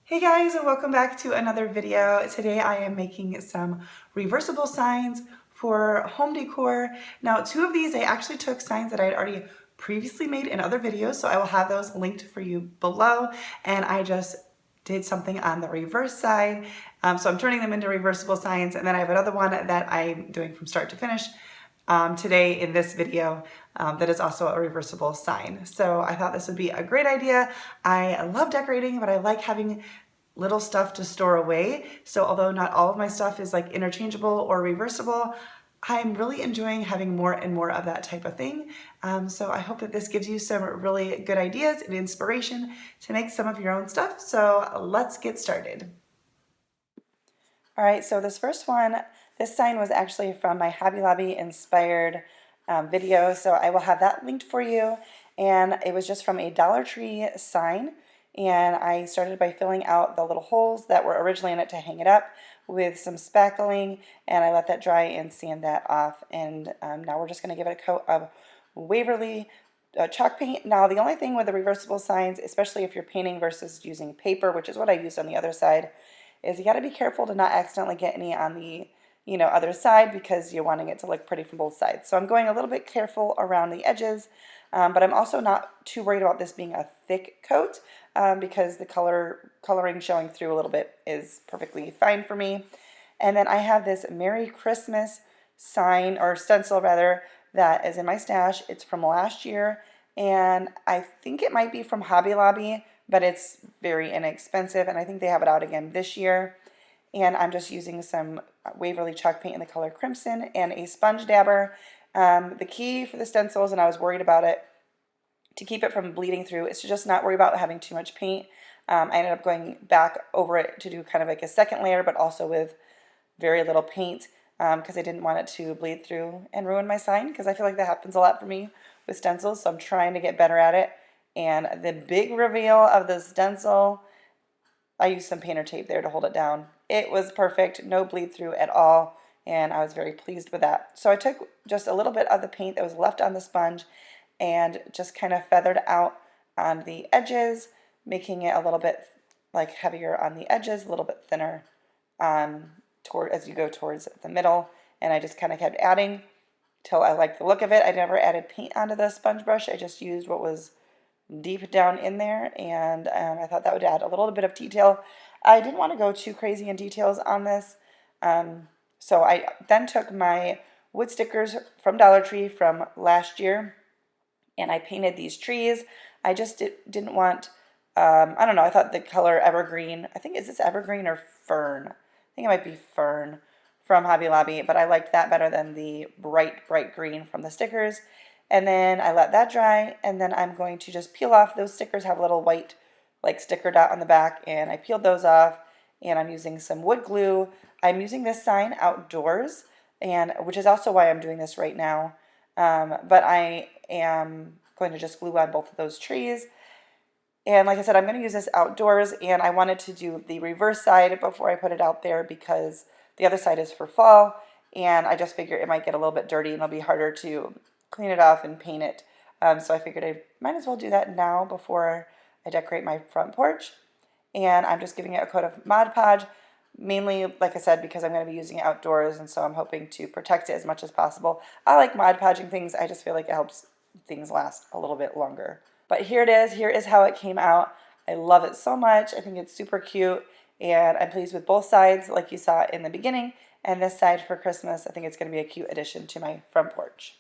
Hey guys, and welcome back to another video. Today I am making some reversible signs for home decor. Now, two of these I actually took signs that I had already previously made in other videos, so I will have those linked for you below. And I just did something on the reverse side. So I'm turning them into reversible signs, and then I have another one that I'm doing from start to finish today in this video that is also a reversible sign. So I thought this would be a great idea. I love decorating, but I like having little stuff to store away. So although not all of my stuff is like interchangeable or reversible, I'm really enjoying having more and more of that type of thing. So I hope that this gives you some really good ideas and inspiration to make some of your own stuff. So let's get started. All right, so this first one, this sign was actually from my Hobby Lobby inspired video, so I will have that linked for you. And it was just from a Dollar Tree sign, and I started by filling out the little holes that were originally in it to hang it up with some spackling, and I let that dry and sand that off. And now we're just going to give it a coat of Waverly chalk paint. Now, the only thing with the reversible signs, especially if you're painting versus using paper, which is what I used on the other side, is you got to be careful to not accidentally get any on the other side, because you're wanting it to look pretty from both sides. So I'm going a little bit careful around the edges, but I'm also not too worried about this being a thick coat because the coloring showing through a little bit is perfectly fine for me. And then I have this Merry Christmas sign, or stencil rather, that is in my stash. It's from last year, and I think it might be from Hobby Lobby, but it's very inexpensive, and I think they have it out again this year. And I'm just using some Waverly chalk paint in the color Crimson and a sponge dabber. The key for the stencils, and I was worried about it, to keep it from bleeding through, is to just not worry about having too much paint. I ended up going back over it to do kind of like a second layer, but also with very little paint, because I didn't want it to bleed through and ruin my sign, because I feel like that happens a lot for me with stencils, so I'm trying to get better at it. And the big reveal of the stencil, I used some painter tape there to hold it down. It was perfect, no bleed through at all, and I was very pleased with that. So I took just a little bit of the paint that was left on the sponge and just kind of feathered out on the edges, making it a little bit like heavier on the edges, a little bit thinner as you go towards the middle. And I just kind of kept adding till I liked the look of it. I never added paint onto the sponge brush. I just used what was deep down in there, and I thought that would add a little bit of detail. I didn't want to go too crazy in details on this, so I then took my wood stickers from Dollar Tree from last year, and I painted these trees. I just didn't want, I don't know, I thought the color evergreen, I think, is this evergreen or fern? I think it might be fern from Hobby Lobby, but I liked that better than the bright green from the stickers. And then I let that dry, and then I'm going to just peel off. Those stickers have a little white like sticker dot on the back, and I peeled those off, and I'm using some wood glue. I'm using this sign outdoors, and which is also why I'm doing this right now. But I am going to just glue on both of those trees. And like I said, I'm going to use this outdoors, and I wanted to do the reverse side before I put it out there because the other side is for fall, and I just figured it might get a little bit dirty and it'll be harder to clean it off and paint it. So I figured I might as well do that now before I decorate my front porch. And I'm just giving it a coat of Mod Podge, mainly, like I said, because I'm going to be using it outdoors, and so I'm hoping to protect it as much as possible. I like Mod Podging things. I just feel like it helps things last a little bit longer. But here it is. Here is how it came out. I love it so much. I think it's super cute, and I'm pleased with both sides, like you saw in the beginning, and this side for Christmas. I think it's going to be a cute addition to my front porch.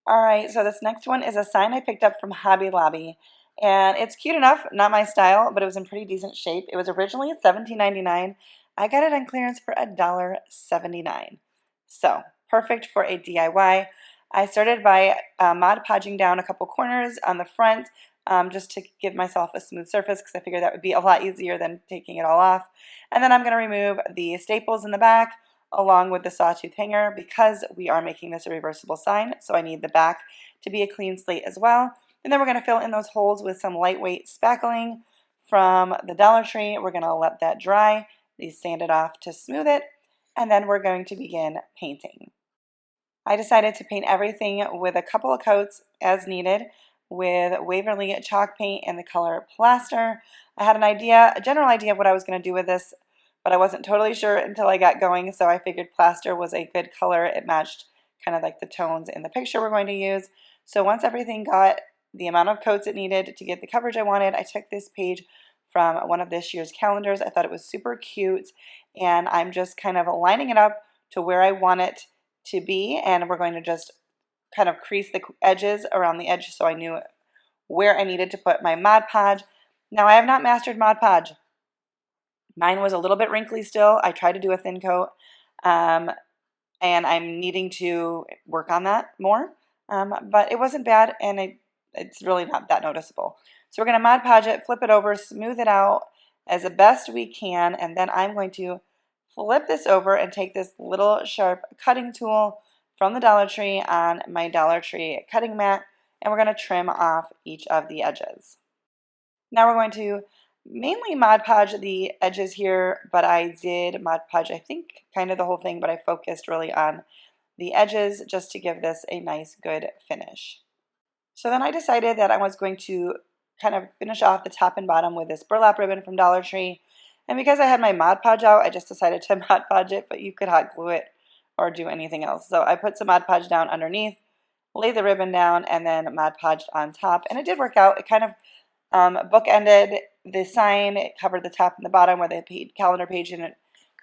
All right, so this next one is a sign I picked up from Hobby Lobby, and it's cute enough, not my style, but it was in pretty decent shape. It was originally $17.99. I got it on clearance for $1.79. So, perfect for a DIY. I started by Mod Podging down a couple corners on the front, just to give myself a smooth surface, because I figured that would be a lot easier than taking it all off. And then I'm going to remove the staples in the back, along with the sawtooth hanger, because we are making this a reversible sign, so I need the back to be a clean slate as well. And then we're going to fill in those holes with some lightweight spackling from the Dollar Tree. We're going to let that dry, sand it off to smooth it, and then we're going to begin painting. I decided to paint everything with a couple of coats as needed. with Waverly chalk paint in the color Plaster. I had a general idea of what I was going to do with this, but I wasn't totally sure until I got going, so I figured Plaster was a good color. It matched kind of like the tones in the picture we're going to use. So once everything got the amount of coats it needed to get the coverage I wanted, I took this page from one of this year's calendars. I thought it was super cute, and I'm just kind of lining it up to where I want it to be, and we're going to just kind of crease the edges around the edge so I knew where I needed to put my Mod Podge. Now, I have not mastered Mod Podge. Mine was a little bit wrinkly still. I tried to do a thin coat, and I'm needing to work on that more, but it wasn't bad, and it's really not that noticeable. So we're going to Mod Podge it, flip it over, smooth it out as best we can, and then I'm going to flip this over and take this little sharp cutting tool from the Dollar Tree on my Dollar Tree cutting mat, and we're going to trim off each of the edges. Now we're going to mainly Mod Podge the edges here, but I did Mod Podge, I think, kind of the whole thing, but I focused really on the edges just to give this a nice, good finish. So then I decided that I was going to kind of finish off the top and bottom with this burlap ribbon from Dollar Tree. And because I had my Mod Podge out, I just decided to Mod Podge it, but you could hot glue it or do anything else. So I put some Mod Podge down underneath, laid the ribbon down, and then Mod Podged on top. And it did work out. It kind of bookended the sign. It covered the top and the bottom where the calendar page didn't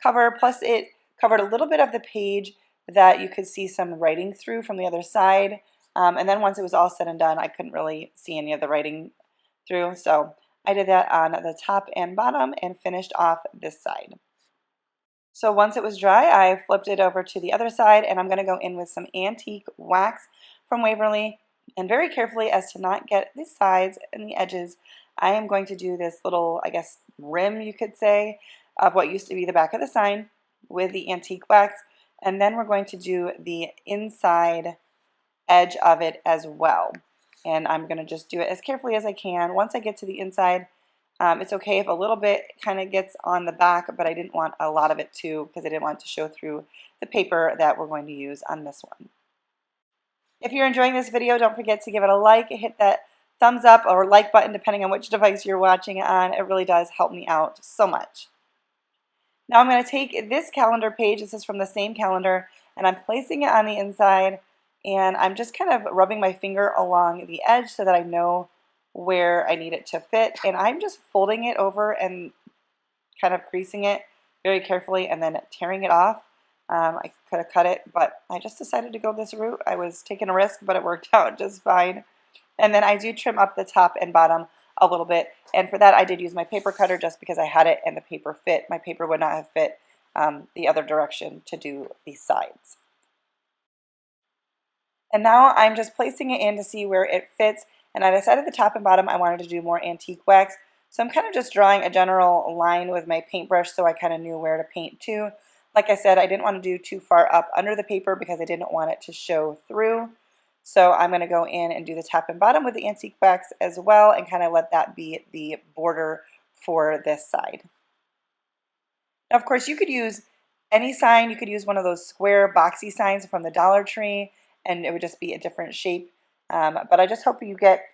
cover. Plus it covered a little bit of the page that you could see some writing through from the other side. And then once it was all said and done, I couldn't really see any of the writing through. So I did that on the top and bottom and finished off this side. So once it was dry, I flipped it over to the other side, and I'm going to go in with some antique wax from Waverly, and very carefully as to not get the sides and the edges, I am going to do this little, I guess, rim, you could say, of what used to be the back of the sign with the antique wax, and then we're going to do the inside edge of it as well. And I'm going to just do it as carefully as I can. Once I get to the inside, it's okay if a little bit kind of gets on the back, but I didn't want a lot of it too because I didn't want it to show through the paper that we're going to use on this one. If you're enjoying this video, don't forget to give it a like, hit that thumbs up or like button depending on which device you're watching it on. It really does help me out so much. Now I'm going to take this calendar page, this is from the same calendar, and I'm placing it on the inside, and I'm just kind of rubbing my finger along the edge so that I know where I need it to fit, and I'm just folding it over and kind of creasing it very carefully and then tearing it off. I could have cut it, but I just decided to go this route. I was taking a risk, but it worked out just fine. And then I do trim up the top and bottom a little bit, and for that I did use my paper cutter just because I had it and the paper fit. My paper would not have fit the other direction to do these sides. And now I'm just placing it in to see where it fits, and I decided the top and bottom I wanted to do more antique wax. So I'm kind of just drawing a general line with my paintbrush so I kind of knew where to paint to. Like I said, I didn't want to do too far up under the paper because I didn't want it to show through. So I'm going to go in and do the top and bottom with the antique wax as well and kind of let that be the border for this side. Now, of course, you could use any sign. You could use one of those square boxy signs from the Dollar Tree, and it would just be a different shape. But I just hope you get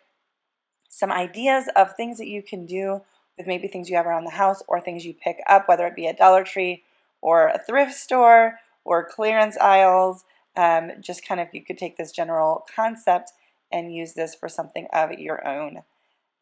some ideas of things that you can do with maybe things you have around the house or things you pick up, whether it be a Dollar Tree or a thrift store or clearance aisles. Just kind of, you could take this general concept and use this for something of your own.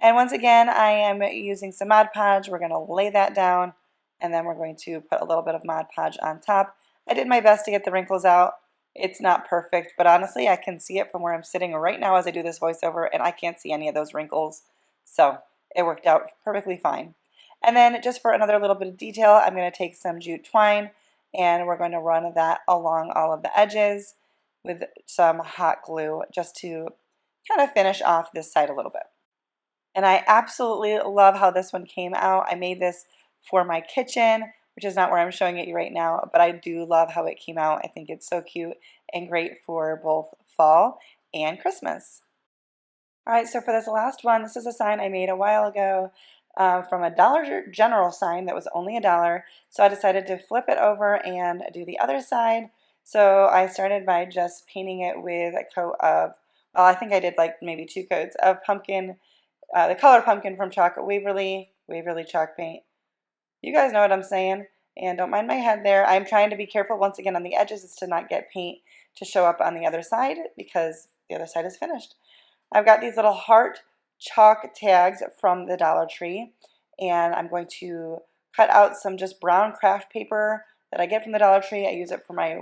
And once again, I am using some Mod Podge. We're going to lay that down, and then we're going to put a little bit of Mod Podge on top. I did my best to get the wrinkles out. It's not perfect, but honestly, I can see it from where I'm sitting right now as I do this voiceover, and I can't see any of those wrinkles. So it worked out perfectly fine. And then just for another little bit of detail, I'm going to take some jute twine, and we're going to run that along all of the edges with some hot glue just to kind of finish off this side a little bit. And I absolutely love how this one came out. I made this for my kitchen, which is not where I'm showing it you right now, but I do love how it came out. I think it's so cute and great for both fall and Christmas. All right, so for this last one, this is a sign I made a while ago from a Dollar General sign that was only $1. So I decided to flip it over and do the other side. So I started by just painting it with a coat of well, I think I did like maybe 2 coats of pumpkin, the colored pumpkin from Chalk Waverly chalk paint. You guys know what I'm saying. And don't mind my head there. I'm trying to be careful once again on the edges is to not get paint to show up on the other side because the other side is finished. I've got these little heart chalk tags from the Dollar Tree, and I'm going to cut out some just brown craft paper that I get from the Dollar Tree. I use it for my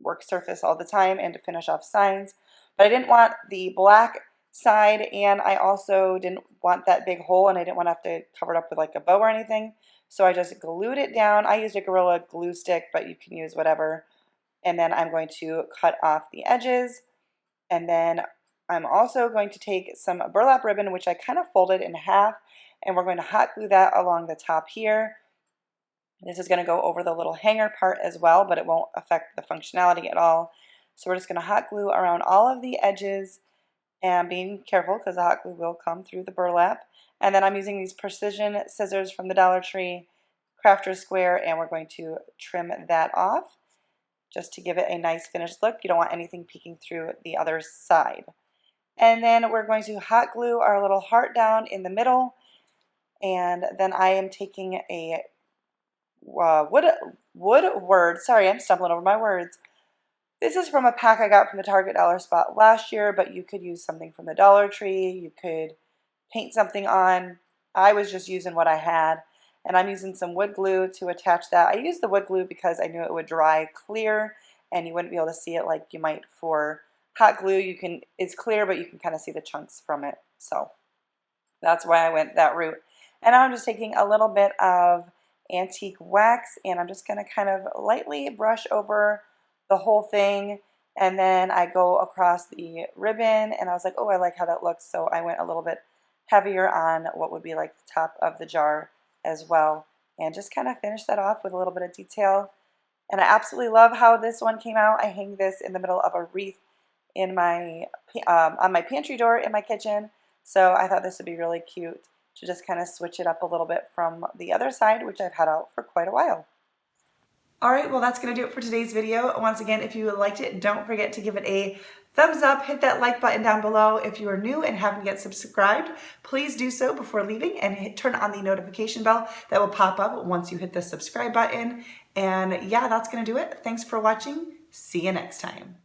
work surface all the time and to finish off signs. But I didn't want the black side, and I also didn't want that big hole, and I didn't want to have to cover it up with like a bow or anything. So I just glued it down. I used a Gorilla glue stick, but you can use whatever. And then I'm going to cut off the edges, and then I'm also going to take some burlap ribbon, which I kind of folded in half, and we're going to hot glue that along the top here. This is going to go over the little hanger part as well, but it won't affect the functionality at all. So we're just going to hot glue around all of the edges, and being careful because the hot glue will come through the burlap. And then I'm using these precision scissors from the Dollar Tree, Crafter's Square, and we're going to trim that off just to give it a nice finished look. You don't want anything peeking through the other side. And then we're going to hot glue our little heart down in the middle, and then I am taking a woodward, sorry, I'm stumbling over my words. This is from a pack I got from the Target Dollar Spot last year, but you could use something from the Dollar Tree. You could paint something on. I was just using what I had, and I'm using some wood glue to attach that. I used the wood glue because I knew it would dry clear and you wouldn't be able to see it like you might for hot glue. It's clear, but you can kind of see the chunks from it. So that's why I went that route. And now I'm just taking a little bit of antique wax, and I'm just going to kind of lightly brush over the whole thing, and then I go across the ribbon, and I was like, oh, I like how that looks, so I went a little bit heavier on what would be like the top of the jar as well, and just kind of finish that off with a little bit of detail. And I absolutely love how this one came out. I hang this in the middle of a wreath in my on my pantry door in my kitchen, so I thought this would be really cute to just kind of switch it up a little bit from the other side, which I've had out for quite a while. Alright, well that's going to do it for today's video. Once again, if you liked it, don't forget to give it a thumbs up, hit that like button down below. If you are new and haven't yet subscribed, please do so before leaving and turn on the notification bell that will pop up once you hit the subscribe button. And yeah, that's going to do it. Thanks for watching. See you next time.